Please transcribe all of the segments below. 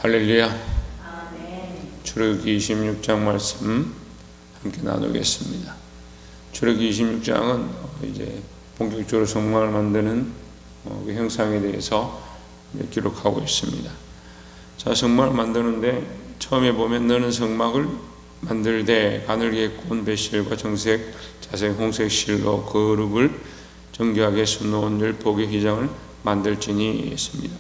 할렐루야. 출애굽기 26장 말씀 함께 나누겠습니다. 출애굽기 26장은 이제 본격적으로 성막을 만드는 그 형상에 대해서 기록하고 있습니다. 자, 성막을 만드는데 처음에 보면 너는 성막을 만들되 가늘게 꼰 배실과 정색, 자색, 홍색 실로 거룩을 정교하게 수놓은 열복의 휘장을 만들지니 했습니다.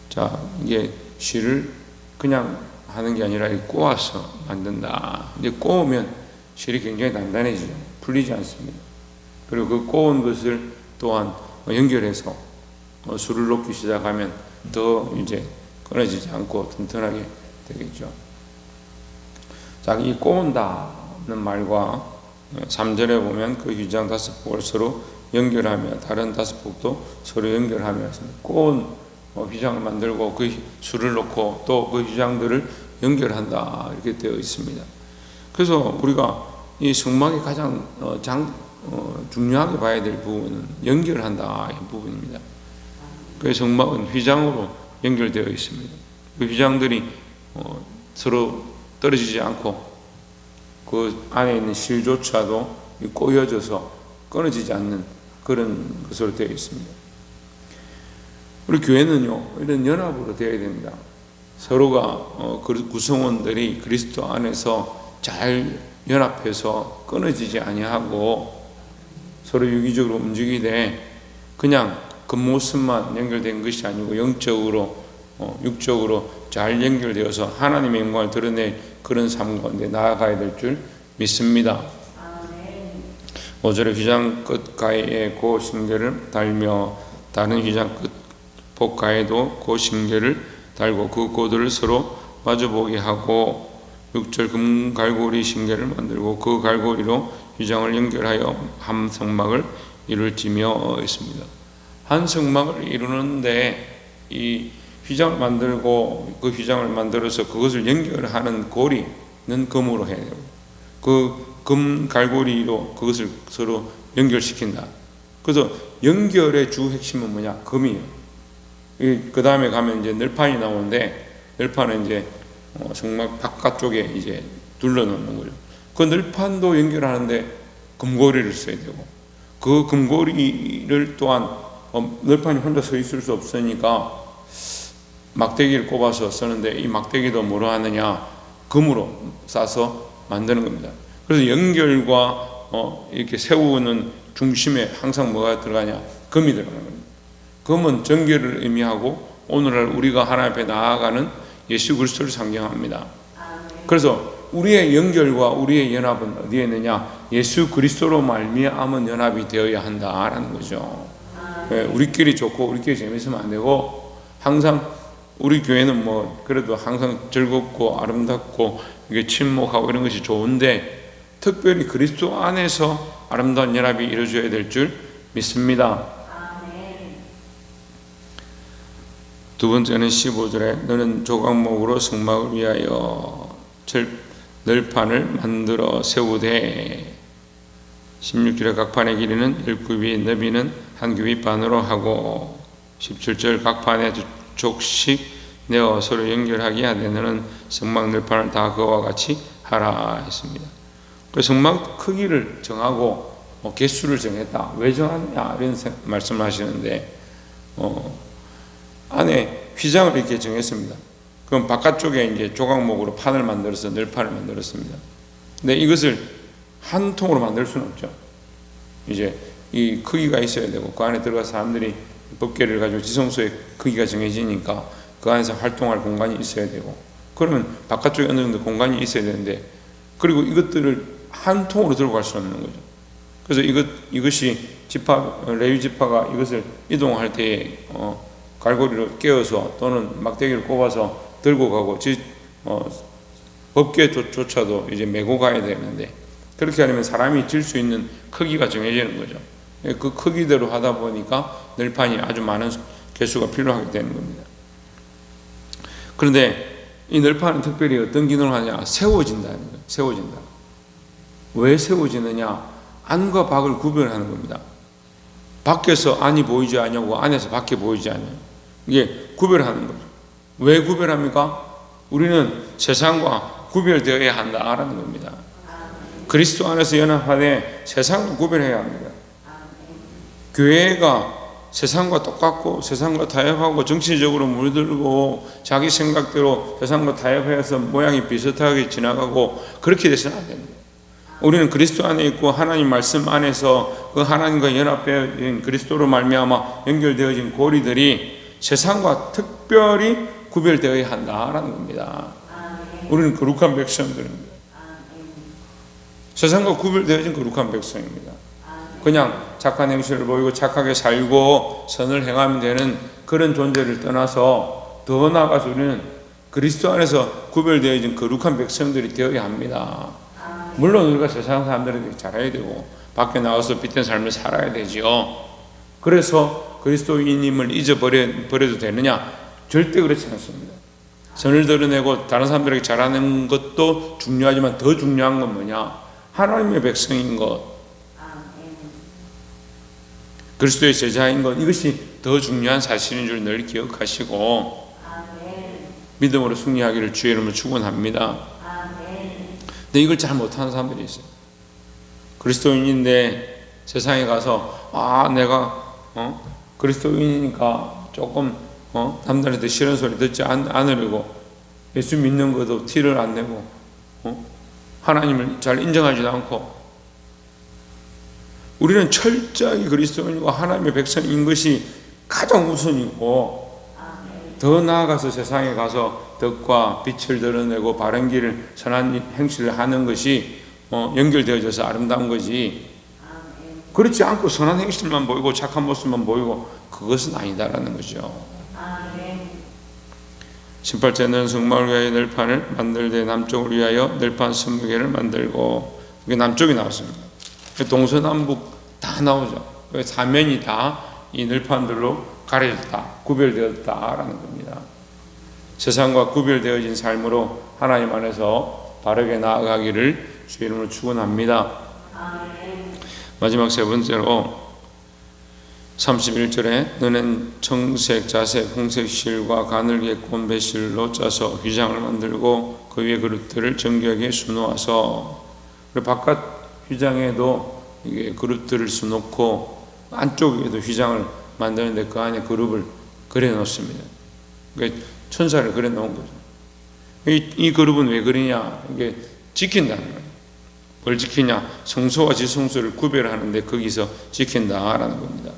자, 이게 실을 그냥 하는 게 아니라 꼬아서 만든다. 근데 꼬우면 실이 굉장히 단단해지죠. 풀리지 않습니다. 그리고 그 꼬은 것을 또한 연결해서 술을 놓기 시작하면 더 이제 끊어지지 않고 튼튼하게 되겠죠. 자, 이 꼬운다는 말과 3절에 보면 그 휘장 5폭을 서로 연결하며 다른 5폭도 서로 연결하며 꼬운 휘장을 만들고 그 술을 놓고 또 그 휘장들을 연결한다 이렇게 되어 있습니다. 그래서 우리가 이 성막의 가장 중요하게 봐야 될 부분은 연결한다 이 부분입니다. 그 성막은 휘장으로 연결되어 있습니다. 그 휘장들이 서로 떨어지지 않고 그 안에 있는 실조차도 꼬여져서 끊어지지 않는 그런 것으로 되어 있습니다. 우리 교회는요, 이런 연합으로 되어야 됩니다. 서로가 구성원들이 그리스도 안에서 잘 연합해서 끊어지지 아니하고 서로 유기적으로 움직이되 그냥 겉모습만 연결된 것이 아니고 영적으로 육적으로 잘 연결되어서 하나님의 영광을 드러낼 그런 삶 가운데 나아가야 될 줄 믿습니다. 5절에 휘장 끝 가에에 고 신계를 달며 다른 휘장 끝 복가에도 그 신계를 달고 그 고들을 서로 마주보게 하고 6절 금갈고리 신계를 만들고 그 갈고리로 휘장을 연결하여 한 성막을 이룰지며 있습니다. 한 성막을 이루는데 이 휘장을 만들고 그 휘장을 만들어서 그것을 연결하는 고리는 금으로 해야 되고 그 금 갈고리로 그것을 서로 연결시킨다. 그래서 연결의 주 핵심은 뭐냐? 금이에요. 그 다음에 가면 이제 널판이 나오는데 널판은 이제 성막 바깥쪽에 이제 둘러놓는 거죠. 그 널판도 연결하는데 금고리를 써야 되고 그 금고리를 또한 널판이 혼자 서 있을 수 없으니까 막대기를 꼽아서 쓰는데 이 막대기도 뭐로 하느냐? 금으로 싸서 만드는 겁니다. 그래서 연결과 이렇게 세우는 중심에 항상 뭐가 들어가냐? 금이 들어가는 겁니다. 금은 정결을 의미하고 오늘날 우리가 하나님 앞에 나아가는 예수 그리스도를 상징합니다. 그래서 우리의 연결과 우리의 연합은 어디에 있느냐? 예수 그리스도로 말미암은 연합이 되어야 한다라는 거죠. 우리끼리 좋고 우리끼리 재밌으면 안 되고 항상 우리 교회는 뭐 그래도 항상 즐겁고 아름답고 이게 친목하고 이런 것이 좋은데 특별히 그리스도 안에서 아름다운 연합이 이루어져야 될 줄 믿습니다. 두 번째는 15절에 너는 조각목으로 성막을 위하여 널판을 만들어 세우되 16절에 각 판의 길이는 10규빗 너비는 1규빗 반으로 하고 17절 각 판에 2쪽씩 내어 서로 연결하게 하되 너는 성막 널판을 다 그와 같이 하라 했습니다. 그 성막 크기를 정하고 개수를 정했다. 왜 정하느냐 이런 말씀을 하시는데 안에 휘장을 이렇게 정했습니다. 그럼 바깥쪽에 이제 조각목으로 판을 만들어서 널판을 만들었습니다. 근데 이것을 한 통으로 만들 수는 없죠. 이제 이 크기가 있어야 되고 그 안에 들어가 사람들이 법궤를 가지고 지성소의 크기가 정해지니까 그 안에서 활동할 공간이 있어야 되고 그러면 바깥쪽에 어느 정도 공간이 있어야 되는데 그리고 이것들을 한 통으로 들고 갈 수 없는 거죠. 그래서 이것이 레위 지파가 이것을 이동할 때에 갈고리로 깨어서 또는 막대기를 꼽아서 들고 가고 법궤조차도 이제 메고 가야 되는데 그렇게 하려면 사람이 질 수 있는 크기가 정해지는 거죠. 그 크기대로 하다 보니까 널판이 아주 많은 개수가 필요하게 되는 겁니다. 그런데 이 널판은 특별히 어떤 기능을 하냐? 세워진다는 거예요. 세워진다. 왜 세워지느냐? 안과 밖을 구별하는 겁니다. 밖에서 안이 보이지 않냐고 안에서 밖에 보이지 않냐고 이게 구별하는 거죠. 왜 구별합니까? 우리는 세상과 구별되어야 한다라는 겁니다. 그리스도 안에서 연합하되 세상과 구별해야 합니다. 교회가 세상과 똑같고 세상과 타협하고 정치적으로 물들고 자기 생각대로 세상과 타협해서 모양이 비슷하게 지나가고 그렇게 돼서는 안 됩니다. 우리는 그리스도 안에 있고 하나님 말씀 안에서 그 하나님과 연합되어진 그리스도로 말미암아 연결되어진 고리들이 세상과 특별히 구별되어야 한다라는 겁니다. 우리는 거룩한 백성들입니다. 세상과 구별되어진 거룩한 백성입니다. 그냥 착한 행실을 보이고 착하게 살고 선을 행하면 되는 그런 존재를 떠나서 더 나아가서 우리는 그리스도 안에서 구별되어진 거룩한 백성들이 되어야 합니다. 물론 우리가 세상 사람들에게 잘해야 되고 밖에 나가서 빛된 삶을 살아야 되지요. 그래서 그리스도인임을 잊어버려도 되느냐? 절대 그렇지 않습니다. 선을 드러내고 다른 사람들에게 잘하는 것도 중요하지만 더 중요한 건 뭐냐? 하나님의 백성인 것, 그리스도의 제자인 것, 이것이 더 중요한 사실인 줄 늘 기억하시고 믿음으로 승리하기를 주의 이름으로 축원합니다. 근데 이걸 잘 못하는 사람들이 있어요. 그리스도인인데 세상에 가서 내가 그리스도인이니까 조금 남들한테 싫은 소리 듣지 않으려고 예수 믿는 것도 티를 안 내고 하나님을 잘 인정하지도 않고, 우리는 철저하게 그리스도인이고 하나님의 백성인 것이 가장 우선이고, 더 나아가서 세상에 가서 덕과 빛을 드러내고 바른 길을 선한 행실을 하는 것이 연결되어져서 아름다운 거지, 그렇지 않고 선한 행실만 보이고 착한 모습만 보이고 그것은 아니다라는 거죠. 18절에는 성막을 위하여 늘판을 만들되 남쪽을 위하여 늘판 20개를 만들고, 이게 남쪽이 나왔습니다. 동서남북 다 나오죠. 사면이 다 이 늘판들로 가려졌다, 구별되었다라는 겁니다. 세상과 구별되어진 삶으로 하나님 안에서 바르게 나아가기를 주의 이름으로 축원합니다. 마지막 세 번째로 31절에 너는 청색, 자색, 홍색 실과 가늘게 꼰 배실로 짜서 휘장을 만들고 그 위에 그릇들을 정교하게 수놓아서, 바깥 휘장에도 이게 그릇들을 수놓고 안쪽에도 휘장을 만드는데 그 안에 그릇을 그려 놓습니다. 그러니까 천사를 그려 놓은 거죠. 이 그릇은 왜 그러냐? 이게 지킨다는 거예요. 뭘 지키냐? 성소와 지성소를 구별하는데 거기서 지킨다라는 겁니다.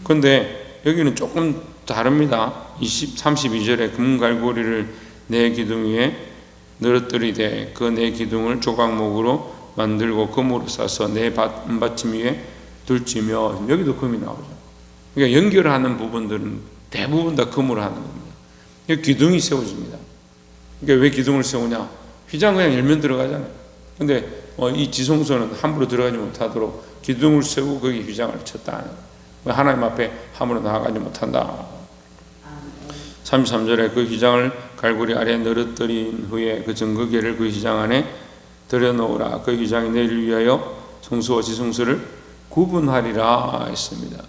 그런데 여기는 조금 다릅니다. 32절에 금갈고리를 네 기둥 위에 늘어뜨리되 그 네 기둥을 조각목으로 만들고 금으로 싸서 네 받침 위에 둘지며, 여기도 금이 나오죠. 그러니까 연결하는 부분들은 대부분 다 금으로 하는 겁니다. 기둥이 세워집니다. 그러니까 왜 기둥을 세우냐? 휘장 그냥 열면 들어가잖아요. 근데 이 지성소는 함부로 들어가지 못하도록 기둥을 세우고 거기 휘장을 쳤다. 하나님 앞에 함부로 나아가지 못한다. 33절에 그 휘장을 갈고리 아래에 늘어뜨린 후에 그 증거계를 그 휘장 안에 들여놓으라. 그 휘장이 내일 위하여 성소와 지성소를 구분하리라 했습니다.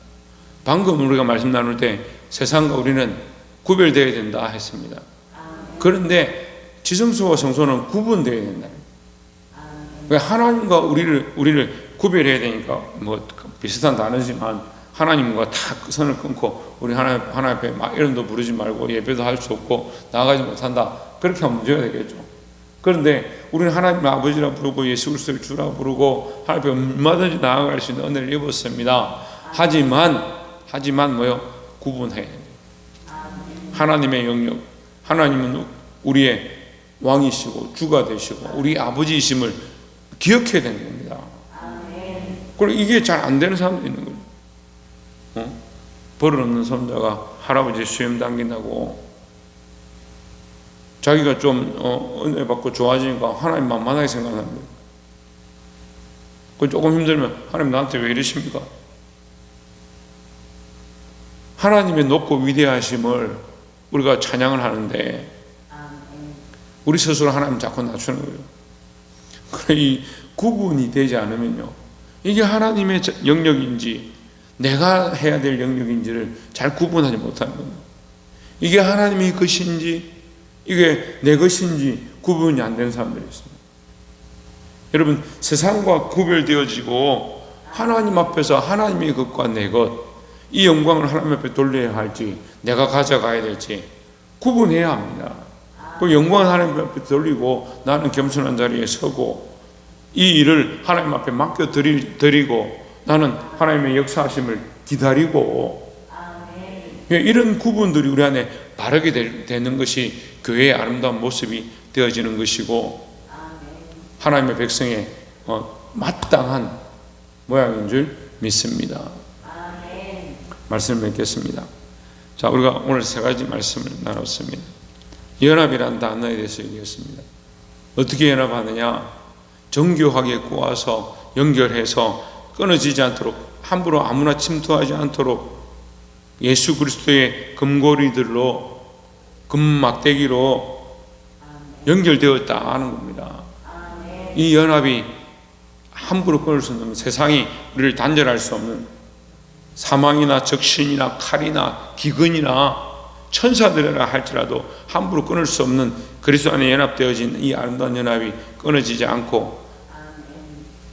방금 우리가 말씀 나눌 때 세상과 우리는 구별되어야 된다 했습니다. 그런데 지성소와 성소는 구분되어야 된다. 하나님과 우리를 구별해야 되니까 비슷한 단어지만 하나님과 다 선을 끊고 우리 하나님 앞에 막 이름도 부르지 말고 예배도 할 수 없고 나아가지 못한다, 그렇게 하면 문제가 되겠죠. 그런데 우리는 하나님 아버지라 부르고 예수 그리스도를 주라 부르고 하나님 앞에 얼마든지 나아갈 수 있는 은혜를 입었습니다. 하지만 구분해야 돼요. 하나님의 영역, 하나님은 우리의 왕이시고 주가 되시고 우리 아버지이심을 기억해야 되는 겁니다. 그리고 이게 잘 안 되는 사람도 있는 거예요. 버릇없는 손자가 할아버지 수염 당긴다고 자기가 좀 은혜 받고 좋아지니까 하나님 만만하게 생각하는 거예요. 조금 힘들면 하나님 나한테 왜 이러십니까? 하나님의 높고 위대하심을 우리가 찬양을 하는데 우리 스스로 하나님 자꾸 낮추는 거예요. 이 구분이 되지 않으면요, 이게 하나님의 영역인지 내가 해야 될 영역인지를 잘 구분하지 못하는 겁니다. 이게 하나님의 것인지 이게 내 것인지 구분이 안 되는 사람들이 있습니다. 여러분, 세상과 구별되어지고 하나님 앞에서 하나님의 것과 내 것, 이 영광을 하나님 앞에 돌려야 할지 내가 가져가야 될지 구분해야 합니다. 그 영광을 하나님 앞에 돌리고 나는 겸손한 자리에 서고 이 일을 하나님 앞에 맡겨드리고 나는 하나님의 역사하심을 기다리고, 이런 구분들이 우리 안에 바르게 되는 것이 교회의 아름다운 모습이 되어지는 것이고 하나님의 백성의 마땅한 모양인 줄 믿습니다. 말씀을 맺겠습니다. 자, 우리가 오늘 세 가지 말씀을 나눴습니다. 연합이라는 단어에 대해서 얘기했습니다. 어떻게 연합하느냐? 정교하게 꼬아서 연결해서 끊어지지 않도록, 함부로 아무나 침투하지 않도록 예수 그리스도의 금고리들로, 금막대기로 연결되었다 하는 겁니다. 이 연합이 함부로 끊을 수 없는, 세상이 우리를 단절할 수 없는, 사망이나 적신이나 칼이나 기근이나 천사들이라 할지라도 함부로 끊을 수 없는 그리스도 안에 연합되어진 이 아름다운 연합이 끊어지지 않고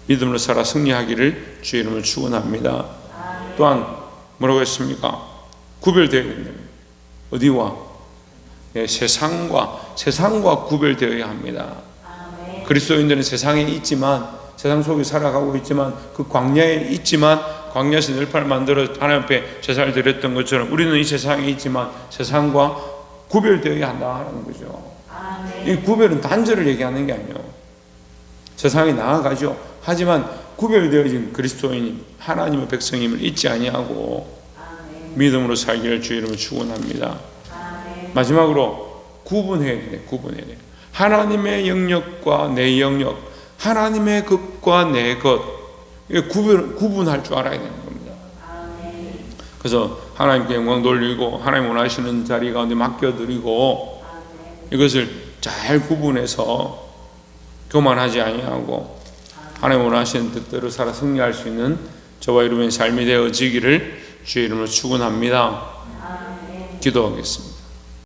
믿음으로 살아 승리하기를 주의 이름으로 축원합니다. 또한 뭐라고 했습니까? 구별되어야 된다. 어디와? 세상과 구별되어야 합니다. 그리스도인들은 세상에 있지만, 세상 속에 살아가고 있지만, 그 광야에 있지만, 광야에서 늘파를 만들어 하나님 앞에 제사를 드렸던 것처럼 우리는 이 세상에 있지만 세상과 구별되어야 한다 하는 거죠. 이 구별은 단절을 얘기하는 게 아니에요. 세상에 나아가죠. 하지만 구별되어진 그리스도인 하나님의 백성임을 잊지 아니하고 믿음으로 살기를 주의 이름으로 축원합니다. 마지막으로 구분해야 돼. 하나님의 영역과 내 영역, 하나님의 것과 내 것, 구분할 줄 알아야 되는 겁니다. 그래서 하나님께 영광 돌리고 하나님 원하시는 자리 가운데 맡겨드리고 이것을 잘 구분해서 교만하지 아니하고 하나님 원하시는 뜻대로 살아 승리할 수 있는 저와 여러분의 삶이 되어지기를 주의 이름으로 축원합니다. 기도하겠습니다.